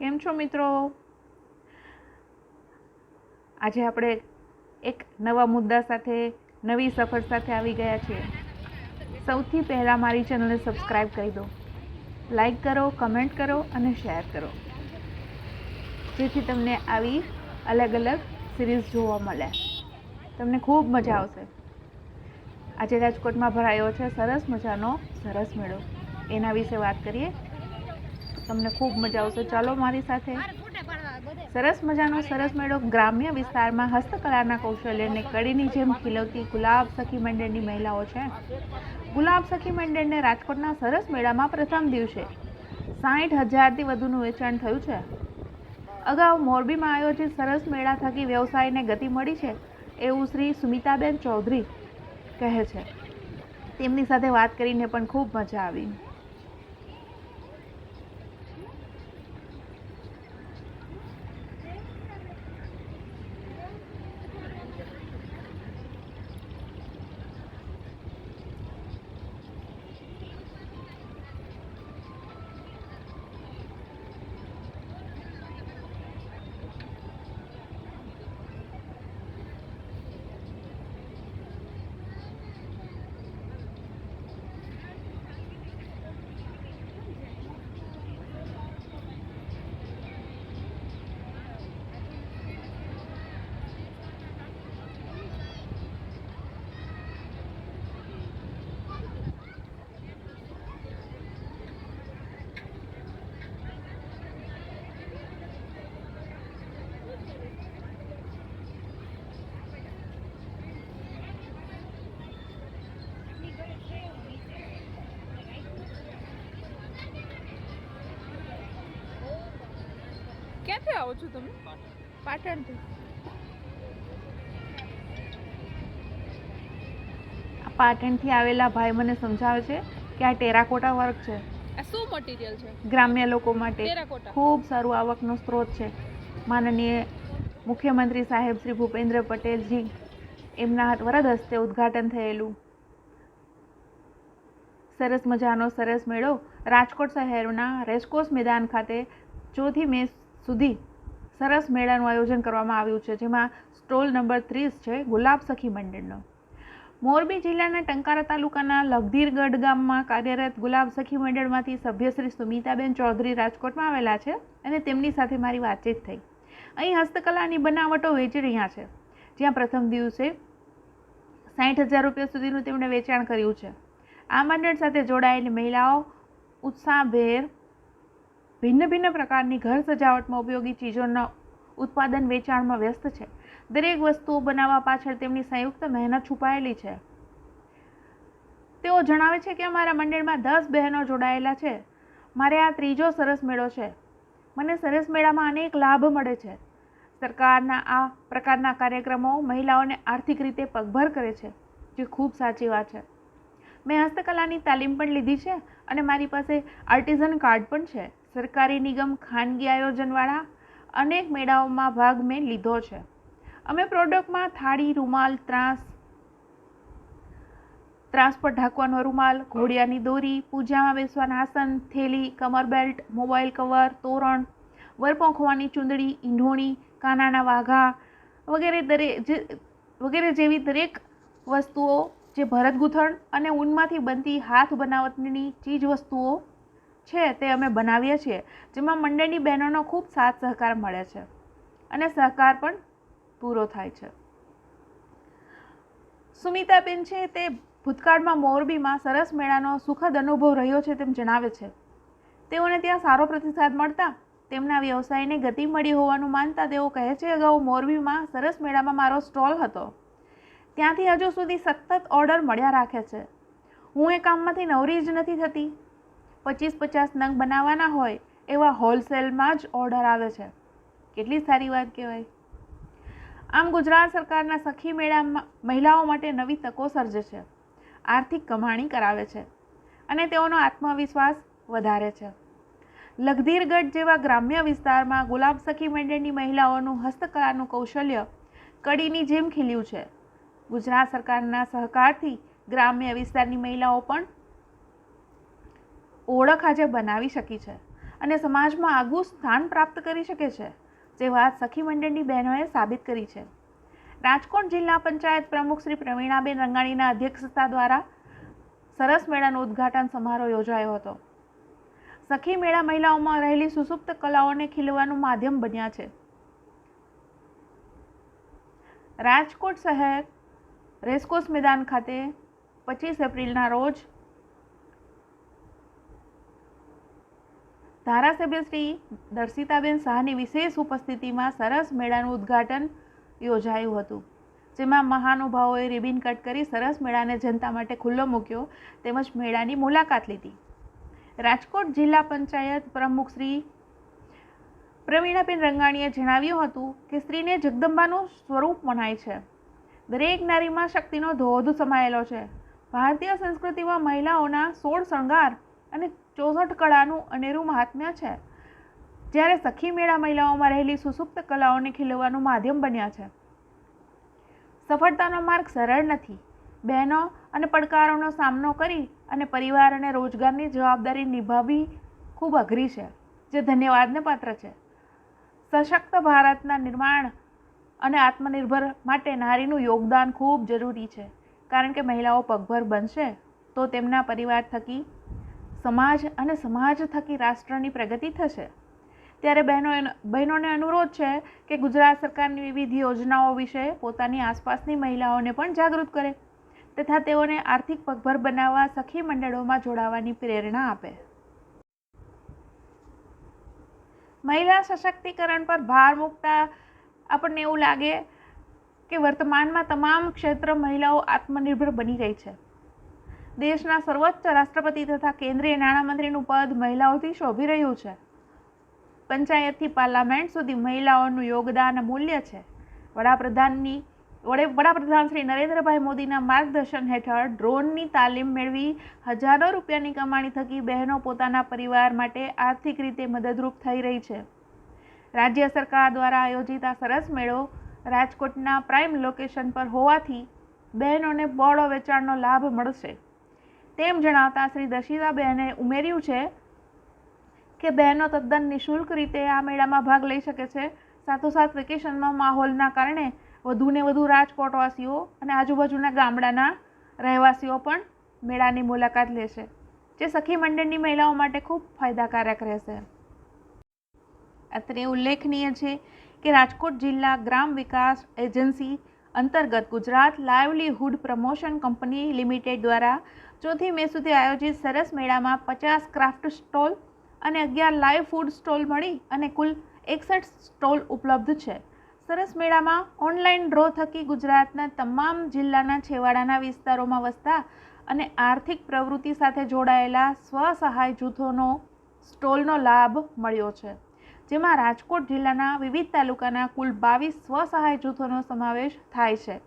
કેમ છો મિત્રો? આજે આપણે એક નવા મુદ્દા સાથે નવી સફર સાથે આવી ગયા છીએ. સૌથી પહેલાં મારી ચેનલને સબસ્ક્રાઈબ કરી દો, લાઈક કરો, કમેન્ટ કરો અને શેર કરો, જેથી તમને આવી અલગ અલગ સિરીઝ જોવા મળે. તમને ખૂબ મજા આવશે. આજે રાજકોટમાં ભરાયો છે સરસ મજાનો સરસ મેળો. એના વિશે વાત કરીએ. તમને ખૂબ મજા આવશે. ચાલો મારી સાથે. સરસ મજાનો સરસ મેળો ગ્રામ્ય વિસ્તારમાં હસ્તકલાના કૌશલ્યને કડીની જેમ ખીલવતી ગુલાબ સખી મંડળની મહિલાઓ છે. ગુલાબ સખી મંડળને રાજકોટના સરસ મેળામાં પ્રથમ દિવસે 60,000થી વધુનું વેચાણ થયું છે. અગાઉ મોરબીમાં આયોજિત સરસ મેળા થકી વ્યવસાયને ગતિ મળી છે, એવું શ્રી સુમિતાબેન ચૌધરી કહે છે. તેમની સાથે વાત કરીને પણ ખૂબ મજા આવી. ક્યાંથી આવો છો તમે? પાટણથી. પાટણથી આવેલા ભાઈ મને સમજાવે છે કે આ ટેરાકોટા વર્ક છે. આ શું મટીરીયલ છે? ગ્રામ્ય લોકો માટે ટેરાકોટા ખૂબ સારું આવકનો સ્ત્રોત છે. માનનીય મુખ્યમંત્રી સાહેબ શ્રી ભૂપેન્દ્ર પટેલજી એમના વરદ હસ્તે ઉદ્ઘાટન થયેલું સરસ મજાનો સરસ મેળો રાજકોટ શહેરના રેસકોર્સ મેદાન ખાતે 4 મે સુધી સરસ મેળાનું આયોજન કરવામાં આવ્યું છે, જેમાં સ્ટોલ નંબર 30 છે ગુલાબ સખી મંડળનો. મોરબી જિલ્લાના ટંકારા તાલુકાના લગધીરગઢ ગામમાં કાર્યરત ગુલાબ સખી મંડળમાંથી સભ્ય શ્રી સુમિતાબેન ચૌધરી રાજકોટમાં આવેલા છે અને તેમની સાથે મારી વાતચીત થઈ. અહીં હસ્તકલાની બનાવટો વેચી રહ્યા છે, જ્યાં પ્રથમ દિવસે 60,000 રૂપિયા સુધીનું તેમણે વેચાણ કર્યું છે. આ મંડળ સાથે જોડાયેલી મહિલાઓ ઉત્સાહભેર ભિન્ન ભિન્ન પ્રકારની ઘર સજાવટમાં ઉપયોગી ચીજોના ઉત્પાદન વેચાણમાં વ્યસ્ત છે. દરેક વસ્તુઓ બનાવવા પાછળ તેમની સંયુક્ત મહેનત છુપાયેલી છે. તેઓ જણાવે છે કે અમારા મંડળમાં 10 બહેનો જોડાયેલા છે. મારે આ ત્રીજો સરસ મેળો છે. મને સરસ મેળામાં અનેક લાભ મળે છે. સરકારના આ પ્રકારના કાર્યક્રમો મહિલાઓને આર્થિક રીતે પગભર કરે છે, જે ખૂબ સાચી વાત છે. મેં હસ્તકલાની તાલીમ પણ લીધી છે અને મારી પાસે આર્ટિઝન કાર્ડ પણ છે. સરકારી નિગમ, ખાનગી આયોજનવાળા અનેક મેળાઓમાં ભાગ મેં લીધો છે. અમે પ્રોડક્ટમાં થાળી, રૂમાલ, ત્રાસ પર ઢાંકવાનો રૂમાલ, ઘોડિયાની દોરી, પૂજામાં બેસવાના આસન, થેલી, કમર બેલ્ટ, મોબાઈલ કવર, તોરણ, વરપોંખવાની ચૂંદડી, ઈંઢોણી, કાનાના વાઘા વગેરે જેવી દરેક વસ્તુઓ જે ભરત ગૂંથણ અને ઊનમાંથી બનતી હાથ બનાવટની ચીજ વસ્તુઓ છે તે અમે બનાવીએ છીએ, જેમાં મંડળની બહેનોનો ખૂબ સાથ સહકાર મળે છે અને સહકાર પણ પૂરો થાય છે. સુમિતાબેન છે તે ભૂતકાળમાં મોરબીમાં સરસ મેળાનો સુખદ અનુભવ રહ્યો છે તેમ જણાવે છે. તેઓને ત્યાં સારો પ્રતિસાદ મળતા તેમના વ્યવસાયને ગતિ મળી હોવાનું માનતા તેઓ કહે છે, અગાઉ મોરબીમાં સરસ મેળામાં મારો સ્ટોલ હતો. ત્યાંથી હજુ સુધી સતત ઓર્ડર મળ્યા રાખે છે. હું એ કામમાંથી નવરી જ નથી થતી. 25-50 નંગ બનાવવાના હોય એવા હોલસેલમાં જ ઓર્ડર આવે છે. કેટલી સારી વાત કહેવાય. આમ ગુજરાત સરકારના સખી મેળામાં મહિલાઓ માટે નવી તકો સર્જે છે, આર્થિક કમાણી કરાવે છે અને તેઓનો આત્મવિશ્વાસ વધારે છે. લગધીરગઢ જેવા ગ્રામ્ય વિસ્તારમાં ગુલાબ સખી મંડળની મહિલાઓનું હસ્તકલાનું કૌશલ્ય કડીની જેમ ખીલ્યું છે. ગુજરાત સરકારના સહકારથી ગ્રામ્ય વિસ્તારની મહિલાઓ પણ ઓળખ આજે બનાવી શકી છે અને સમાજમાં આગવું સ્થાન પ્રાપ્ત કરી શકે છે, જે વાત સખી મંડળની બહેનોએ સાબિત કરી છે. રાજકોટ જિલ્લા પંચાયત પ્રમુખ શ્રી પ્રવીણાબેન રંગાણીના અધ્યક્ષતા દ્વારા સરસ મેળાનો ઉદ્ઘાટન સમારોહ યોજાયો હતો. સખી મેળા મહિલાઓમાં રહેલી સુસુપ્ત કલાઓને ખીલવાનું માધ્યમ બન્યા છે. રાજકોટ શહેર રેસકોર્સ મેદાન ખાતે 25 એપ્રિલના રોજ ધારાસભ્ય શ્રી દર્શિતાબેન શાહની વિશેષ ઉપસ્થિતિમાં સરસ મેળાનું ઉદ્ઘાટન યોજાયું હતું, જેમાં મહાનુભાવોએ રિબિન કટ કરી સરસ મેળાને જનતા માટે ખુલ્લો મૂક્યો તેમજ મેળાની મુલાકાત લીધી. રાજકોટ જિલ્લા પંચાયત પ્રમુખ શ્રી પ્રવીણાબેન રંગાણીએ જણાવ્યું હતું કે સ્ત્રીને જગદંબાનું સ્વરૂપ મનાય છે. દરેક નારીમાં શક્તિનો ધોધ સમાયેલો છે. ભારતીય સંસ્કૃતિમાં મહિલાઓના 16 શણગાર અને 64 કળાનું અનેરું મહાત્મ્ય છે, જ્યારે સખી મેળા મહિલાઓમાં રહેલી સુસુપ્ત કલાઓને ખીલવાનું માધ્યમ બન્યા છે. સફળતાનો માર્ગ સરળ નથી. બહેનો અને પડકારોનો સામનો કરી અને પરિવાર અને રોજગારની જવાબદારી નિભાવવી ખૂબ અઘરી છે, જે ધન્યવાદને પાત્ર છે. સશક્ત ભારતના નિર્માણ અને આત્મનિર્ભર માટે નારીનું યોગદાન ખૂબ જરૂરી છે, કારણ કે મહિલાઓ પગભર બનશે તો તેમના પરિવાર થકી સમાજ અને સમાજ થકી રાષ્ટ્રની પ્રગતિ થશે. ત્યારે બહેનોને અનુરોધ છે કે ગુજરાત સરકારની વિવિધ યોજનાઓ વિશે પોતાની આસપાસની મહિલાઓને પણ જાગૃત કરે તથા તેઓને આર્થિક પગભર બનાવવા સખી મંડળોમાં જોડાવાની પ્રેરણા આપે. મહિલા સશક્તિકરણ પર ભાર મૂકતા આપણને એવું લાગે કે વર્તમાનમાં તમામ ક્ષેત્ર મહિલાઓ આત્મનિર્ભર બની રહી છે. દેશના સર્વોચ્ચ રાષ્ટ્રપતિ તથા કેન્દ્રીય નાણામંત્રીનું પદ મહિલાઓથી શોભી રહ્યું છે. પંચાયતથી પાર્લામેન્ટ સુધી મહિલાઓનું યોગદાન અમૂલ્ય છે. વડાપ્રધાન શ્રી નરેન્દ્રભાઈ મોદીના માર્ગદર્શન હેઠળ ડ્રોનની તાલીમ મેળવી હજારો રૂપિયાની કમાણી થકી બહેનો પોતાના પરિવાર માટે આર્થિક રીતે મદદરૂપ થઈ રહી છે. રાજ્ય સરકાર દ્વારા આયોજિત આ સરસ મેળો રાજકોટના પ્રાઇમ લોકેશન પર હોવાથી બહેનોને બહોળો વેચાણનો લાભ મળશે તેમ જણાવતા શ્રી દર્શિતાબેને ઉમેર્યું છે કે બહેનો તદ્દન નિઃશુલ્ક રીતે આ મેળામાં ભાગ લઈ શકે છે. સાથોસાથ વેકેશનમાં માહોલના કારણે વધુને વધુ રાજકોટવાસીઓ અને આજુબાજુના ગામડાના રહેવાસીઓ પણ મેળાની મુલાકાત લેશે, જે સખી મંડળની મહિલાઓ માટે ખૂબ ફાયદાકારક રહેશે. અત્રે ઉલ્લેખનીય છે કે રાજકોટ જિલ્લા ગ્રામ વિકાસ એજન્સી અંતર્ગત Gujarat livelihood promotion company limited દ્વારા 4 મે સુધી આયોજિત સરસ મેળામાં 50 ક્રાફ્ટ સ્ટોલ અને 11 લાઈવ ફૂડ સ્ટોલ મળી અને કુલ 61 સ્ટોલ ઉપલબ્ધ છે. સરસ મેળામાં ઓનલાઈન ડ્રો થકી ગુજરાતના તમામ જિલ્લાના છેવાડાના વિસ્તારોમાં વસતા અને આર્થિક પ્રવૃત્તિ સાથે જોડાયેલા સ્વસહાય જૂથોનો સ્ટોલનો લાભ મળ્યો છે, જેમાં રાજકોટ જિલ્લાના વિવિધ તાલુકાના કુલ 22 સ્વસહાય જૂથોનો સમાવેશ થાય છે.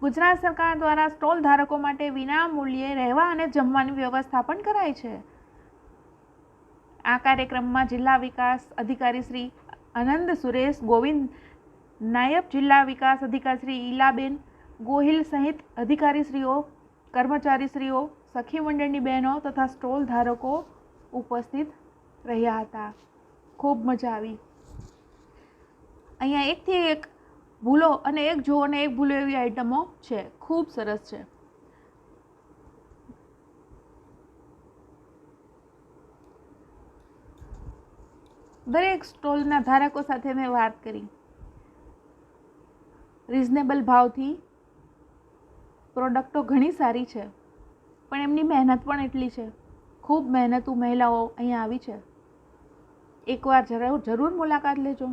ગુજરાત સરકાર દ્વારા સ્ટોલ ધારકો માટે વિના મૂલ્યે રહેવા અને જમવાની વ્યવસ્થા પણ કરાઈ છે. આ કાર્યક્રમમાં જિલ્લા વિકાસ અધિકારી શ્રી આનંદ સુરેશ ગોવિંદ, નાયબ જિલ્લા વિકાસ અધિકારી શ્રી ઈલાબેન ગોહિલ સહિત અધિકારીશ્રીઓ, કર્મચારીશ્રીઓ, સખી મંડળની બહેનો તથા સ્ટોલ ધારકો ઉપસ્થિત રહ્યા હતા. ખૂબ મજા આવી. અહીંયા એકથી એક ભૂલો અને એક જુઓ અને એક ભૂલો એવી આઈટમો છે. ખૂબ સરસ છે. દરેક સ્ટોલના ધારકો સાથે મેં વાત કરી. રિઝનેબલ ભાવથી પ્રોડક્ટો ઘણી સારી છે, પણ એમની મહેનત પણ એટલી છે. ખૂબ મહેનતુ મહિલાઓ અહીંયા આવી છે. એકવાર જરૂર મુલાકાત લેજો.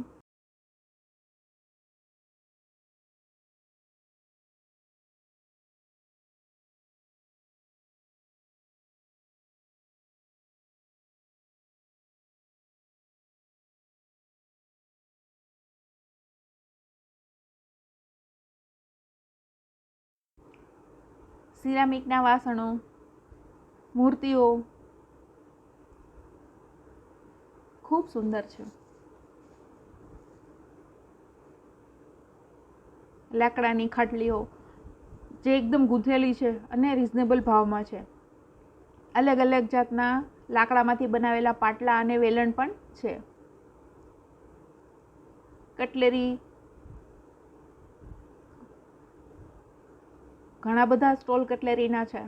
સિરામિકના વાસણો, મૂર્તિઓ ખૂબ સુંદર છે. લાકડાની ખાટલીઓ જે એકદમ ગૂંથેલી છે અને રિઝનેબલ ભાવમાં છે. અલગ અલગ જાતના લાકડામાંથી બનાવેલા પાટલા અને વેલણ પણ છે. કટલેરી, ઘણા બધા સ્ટોલ કટલેરીના છે.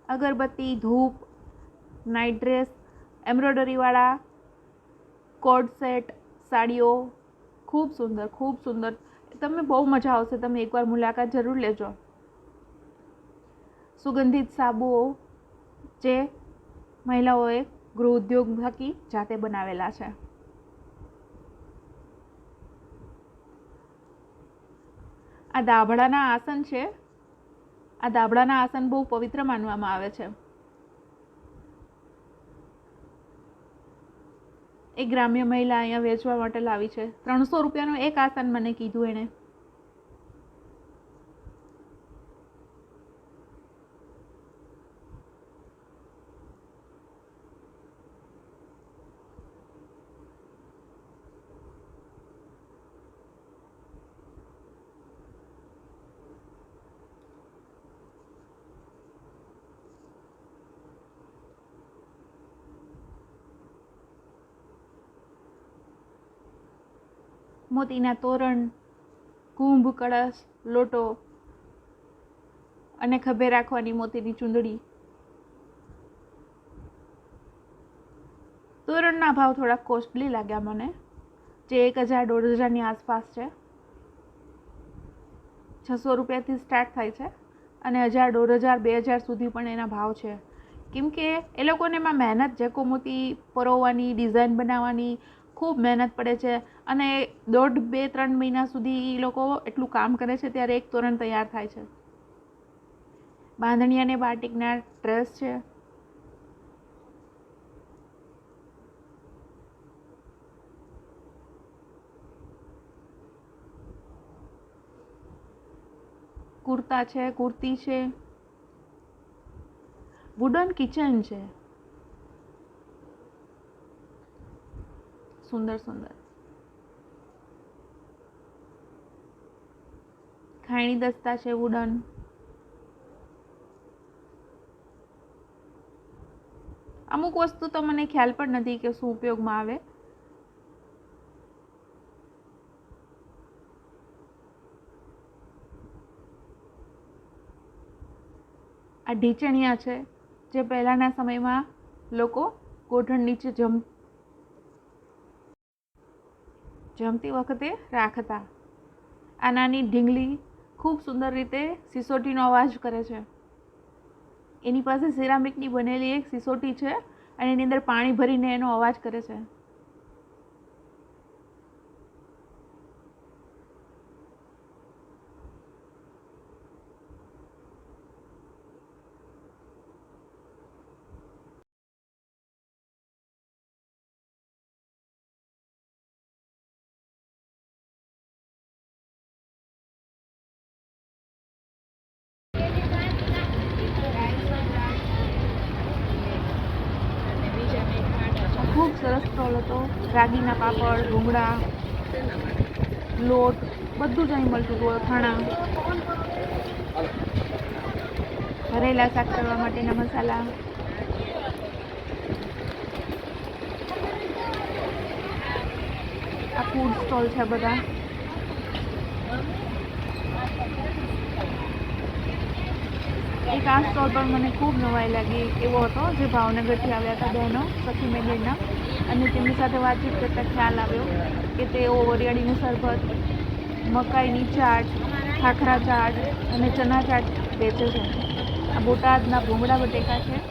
અગરબત્તી, ધૂપ, નાઇટ ડ્રેસ, એમ્બ્રોઇડરીવાળા કોડ સેટ, સાડીઓ, ખૂબ સુંદર, ખૂબ સુંદર. તમને બહુ મજા આવશે, તમે એકવાર મુલાકાત જરૂર લેજો. સુગંધિત સાબુઓ જે મહિલાઓએ ગૃહ ઉદ્યોગ થકી જાતે બનાવેલા છે. આ દાભડાના આસન છે. આ દાભડાના આસન બહુ પવિત્ર માનવામાં આવે છે. એક ગ્રામ્ય મહિલા અહીંયા વેચવા માટે લાવી છે. 300 રૂપિયાનું એક આસન મને કીધું એણે. મોતીના તોરણ, કુંભ, કળશ, લોટો અને ખભે રાખવાની મોતીની ચૂંદડી. તોરણના ભાવ થોડા કોસ્ટલી લાગ્યા મને, જે 1000-1500ની આસપાસ છે. 600 રૂપિયાથી સ્ટાર્ટ થાય છે અને 1000, 1500, 2000 સુધી પણ એના ભાવ છે. કેમ કે એ લોકોને એમાં મહેનત, જેકો મોતી પરોવવાની, ડિઝાઇન બનાવવાની ખૂબ મહેનત પડે છે અને 1.5, 2, 3 મહિના સુધી એ લોકો એટલું કામ કરે છે ત્યારે એક તોરણ તૈયાર થાય છે. બાંધણી અને બાટિકના ડ્રેસ છે. કુર્તા છે, કુર્તી છે. વુડન કિચન છે. સુંદર સુંદર. ખાયણી દસ્તા છે વુડન. અમુક વસ્તુ તો મને ખ્યાલ પણ નથી કે શું ઉપયોગમાં આવે. આ ઢીચણિયા છે જે પહેલાના સમયમાં લોકો ગોઠણ નીચે જમતી વખતે રાખતા. આ નાની ઢીંગલી ખૂબ સુંદર રીતે સિસોટીનો અવાજ કરે છે. એની પાસે સિરામિકની બનેલી એક સિસોટી છે અને એની અંદર પાણી ભરીને એનો અવાજ કરે છે. ખૂબ સરસ સ્ટોલ હતો. રાગીના પાપડ, ભૂંગળા, લોટ બધું જ અહીં મળતું હતું. અથાણા, ભરેલા શાક કરવા માટેના મસાલા. આ ફૂડ સ્ટોલ છે બધા. એક આ સ્ટોલ પર મને ખૂબ નવાઈ લાગી એવો હતો, જે ભાવનગરથી આવ્યા હતા બહેનો, સખી મેળીના, અને તેમની સાથે વાતચીત કરતાં ખ્યાલ આવ્યો કે તેઓ વરિયાળીનું શરબત, મકાઈની ચાટ, ખાખરા ચાટ અને ચના ચાટ વેચે છે. આ બોટાદના ભૂંગળા બટેકા છે.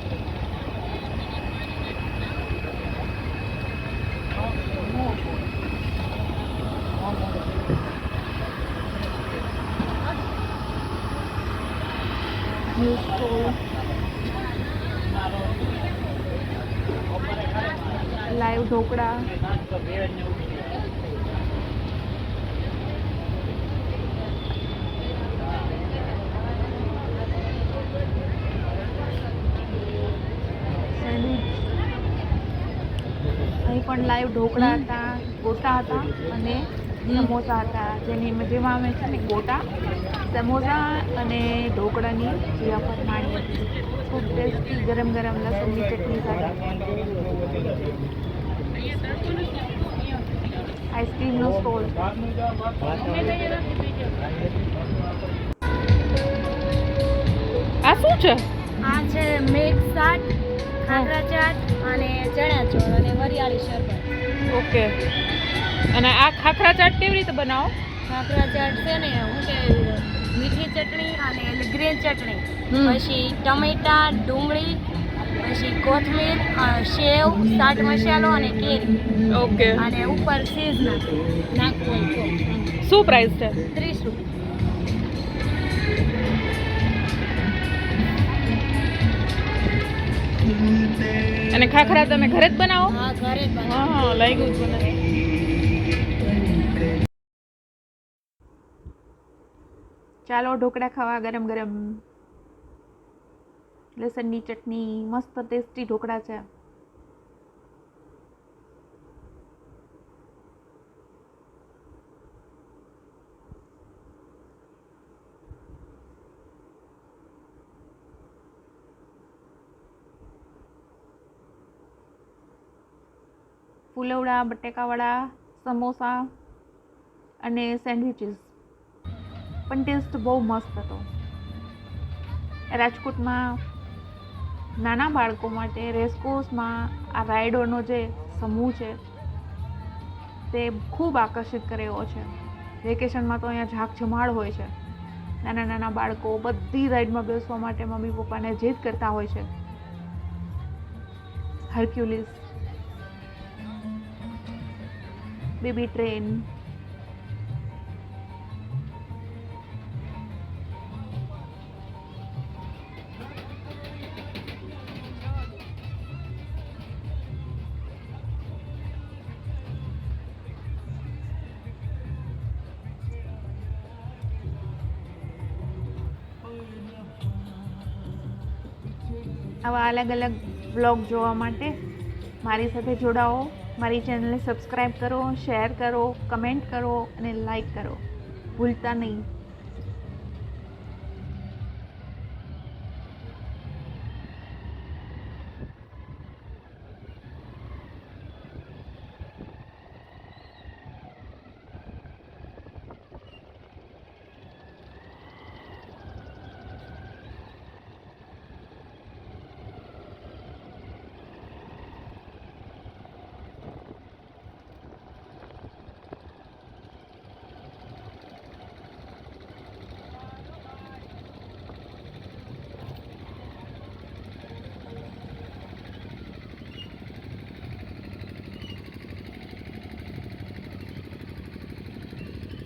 લાઈવ ઢોકળા. અહીં પણ લાઈવ ઢોકળા હતા, ગોટા હતા અને સમોસા હતા. જેમાં અમે છે ને ગોટા, સમોસા અને ઢોકળાની જિયાફત માણી હતી. ખૂબ ટેસ્ટી ગરમ ગરમ લસણની ચટણી સાથે. આઈસ્ક્રીમનો સ્ટોલ. આ શું છે? આ છે મિક્સ ચાટ, ખાખરા ચાટ અને ચણા ચોળ અને વરિયાળી શરબત. ઓકે. અને આ ખાખરા ચાટ કેવી રીતે બનાવો? ખાખરા ચાટ છે ને હું કે મીઠી ચટણી અને ગ્રીન ચટણી, પછી ટમેટા, ડુંગળી, પછી કોથમીર, સેવ, ચાટ મસાલો અને કેરી. ઓકે. અને ઉપર ચીઝ નાખવું હોય તો. શું પ્રાઇસ છે? 30 રૂપિયા. અને ખાખરા તમે ઘરે જ બનાવો? હા, ઘરે જ બનાવો. હા, લઈ ગયું જ મને. ચાલો ઢોકળા ખાવા ગરમ ગરમ. લસણની ચટણી, મસ્ત ટેસ્ટી ઢોકળા છે. ફુલવડા, બટેકાવડા, સમોસા અને સેન્ડવિચીસ પણ ટેસ્ટ બહુ મસ્ત હતો. રાજકોટમાં નાના બાળકો માટે રેસકોર્સમાં આ રાઇડોનો જે સમૂહ છે તે ખૂબ આકર્ષિત કરે એવો છે. વેકેશનમાં તો અહીંયા ઝાકઝમાળ હોય છે. નાના નાના બાળકો બધી રાઇડમાં બેસવા માટે મમ્મી પપ્પાને જીદ કરતા હોય છે. હર્ક્યુલિસ, બેબી ટ્રેન, આવા અલગ અલગ બ્લોગ જોવા માટે મારી સાથે જોડાઓ. મારી ચેનલને સબસ્ક્રાઈબ કરો, શેર કરો, કમેન્ટ કરો અને લાઈક કરો. ભૂલતા નહીં.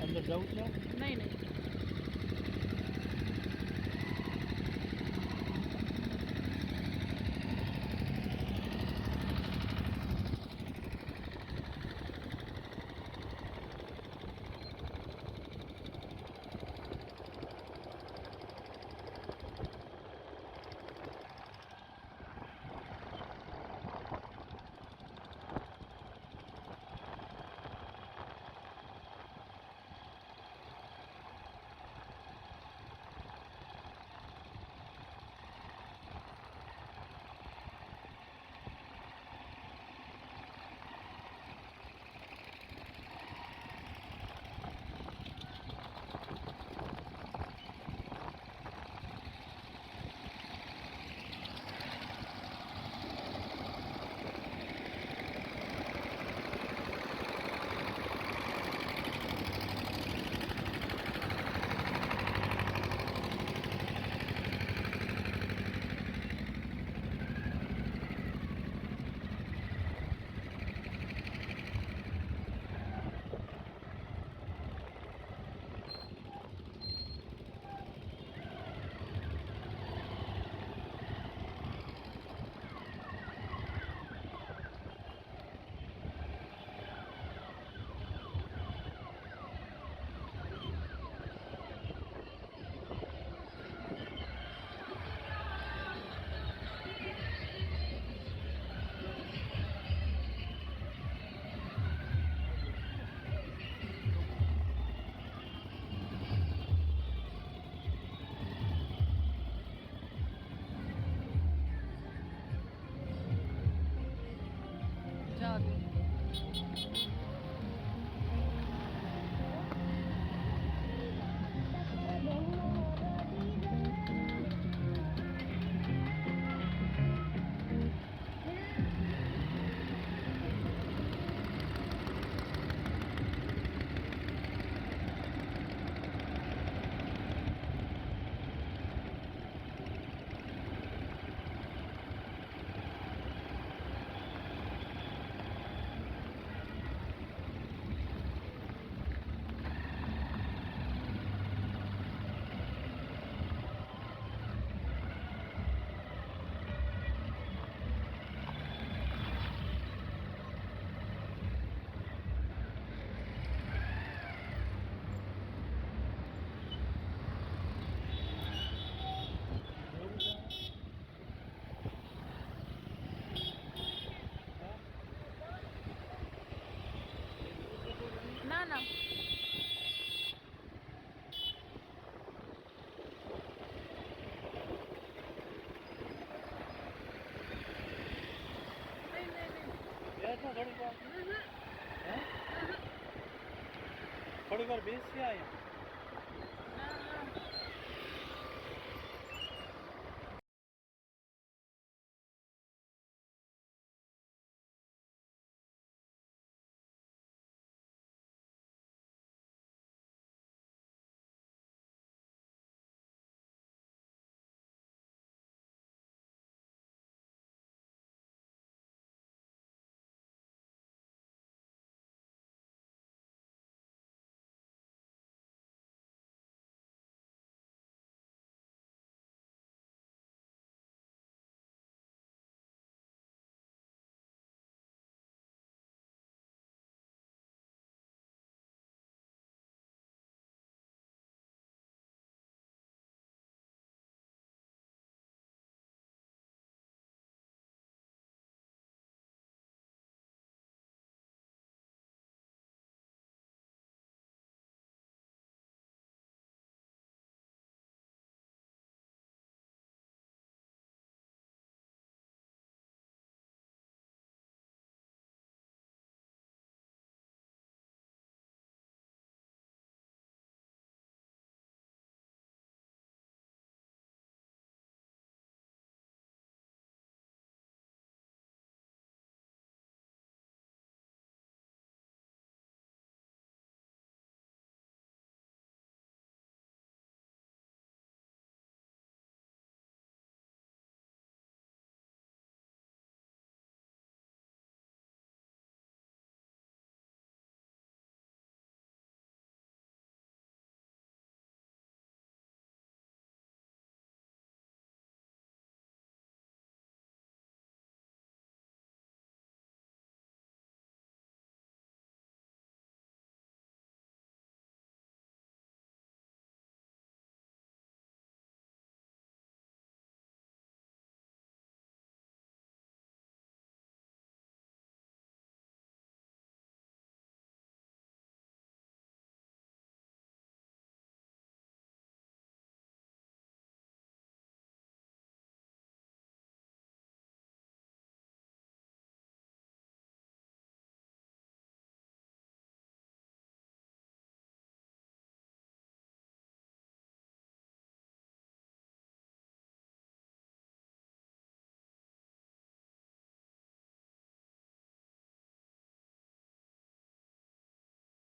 અંદર જવું છે? નહીં. ના ના બેસો થોડીક વાર હે થોડીક વાર બેસી અહીંયા